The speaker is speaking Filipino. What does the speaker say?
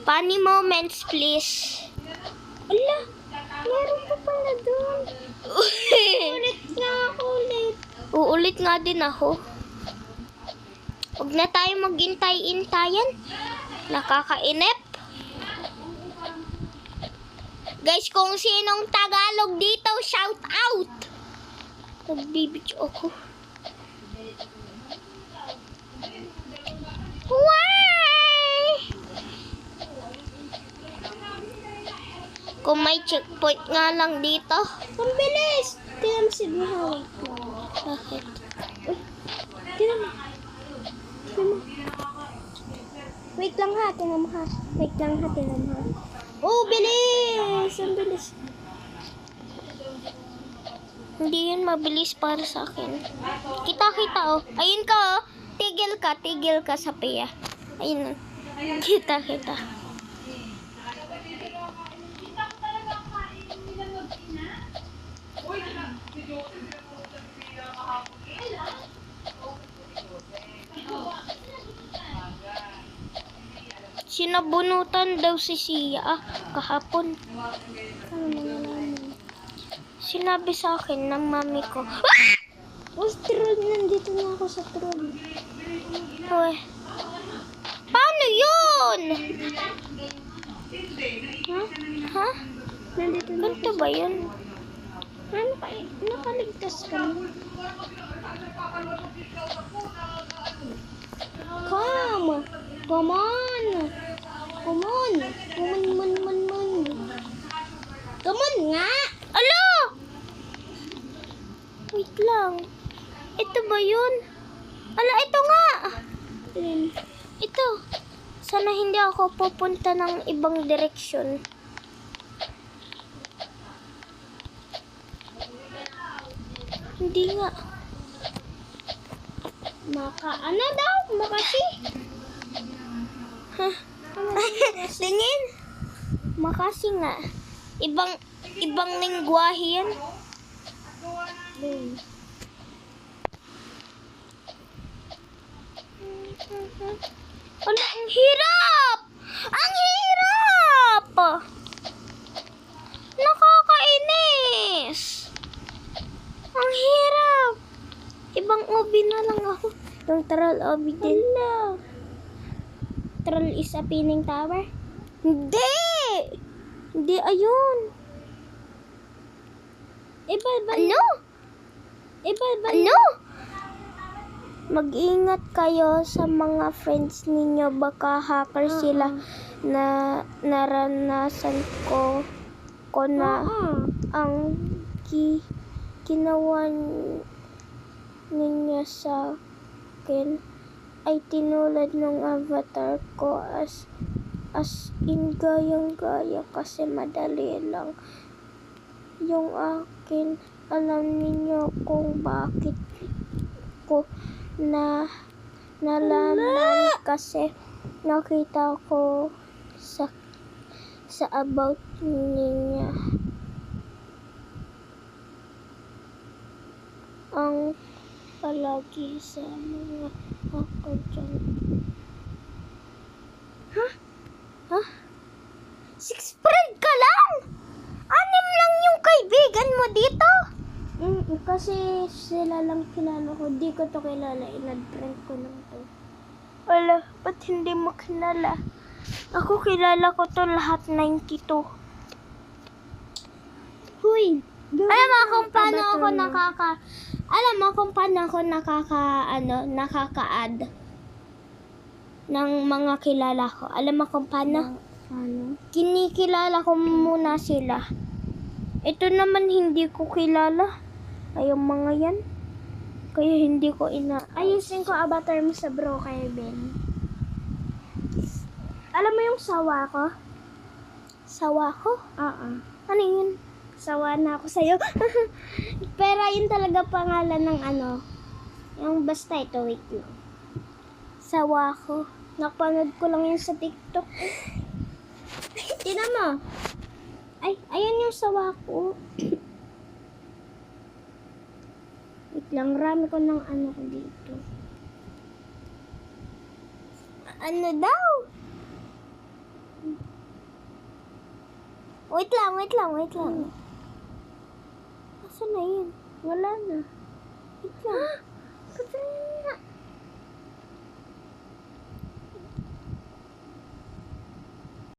Funny moments, please. Ala, meron pa pala doon. Ulit nga ako ulit. Uulit nga din ako. Huwag na tayo maghintay-intayan. Nakakainip. Guys, kung sinong Tagalog dito, shout out. Nagbibidyo ako. Why? Kung may checkpoint nga lang dito. Ang bilis. Tingnan mo si Buhawi. Bakit? Tingnan mo. Wait lang ha, tingnan mo ha. Wait lang ha, tingnan mo ha. Oh, bilis! Ang bilis. Hindi yun mabilis para sa akin. Kita-kita oh. Ayun ka oh. Tigil ka sa piya. Ayun. Kita-kita. Sinabunutan daw si Sia kahapon. Ano nangalaman? Sinabi sa akin ng mami ko. Oh, troll. Nandito na ako sa troll. Uy. Paano yun? Ha? Ha? Nandito na. Ganito ba yun? Ano pa? Nakaligtas ka na. Come! Come on! Come on! Come on! Come on nga! Alo! Wait lang. Ito ba yun? Ala, ito nga! Ito. Sana hindi ako pupunta ng ibang direksyon. Hindi nga. Ano daw? Makasi? Tingin. Makasi nga. Ibang lingwahe yan. Ano, ang hirap! Ang hirap! Nakakainis! Ang hirap! Ibang obi na lang ako. Yung troll obi din. Troll is a pinning tower? Hindi! Hindi, ayun. Ano? Ano? Mag-ingat kayo sa mga friends ninyo. Baka hacker sila na naranasan ko na ang ginawa ninyo sa akin ay tinulad ng avatar ko as in gayang-gaya kasi madali lang yung akin. Alam ninyo kung bakit ko nalaman kasi nakita ko sa about niya ang palagi sa mga hacker dyan. Ha? 6 friend ka lang? 6 lang yung kaibigan mo dito? Kasi sila lang kilala ko. Di ko to kilala. Inad-friend ko lang to. Wala, ba't hindi mo kilala? Ako kilala ko to lahat 92. Huy! Alam mo kung paano ako nakaka-add ng mga kilala ko. Alam mo kung paano? Ano? Kinikilala ko muna sila. Ito naman hindi ko kilala. Ay, yung mga yan. Kaya hindi ko Ayusin ko avatar mo sa bro kay Ben. Alam mo yung sawa ko? Sawa ko? Oo. Ano yun? Sawa na ako sa'yo. Pero yun talaga pangalan ng ano. Yung basta ito, wait lang. Sawa ko. Napanood ko lang yun sa TikTok. Tingnan mo. Ay, ayan yung sawa ko. Wait lang, rami ko ng ano ko dito. Ano daw? Wait lang. Asan na yun? Wala na. Wait lang. Kasi nga.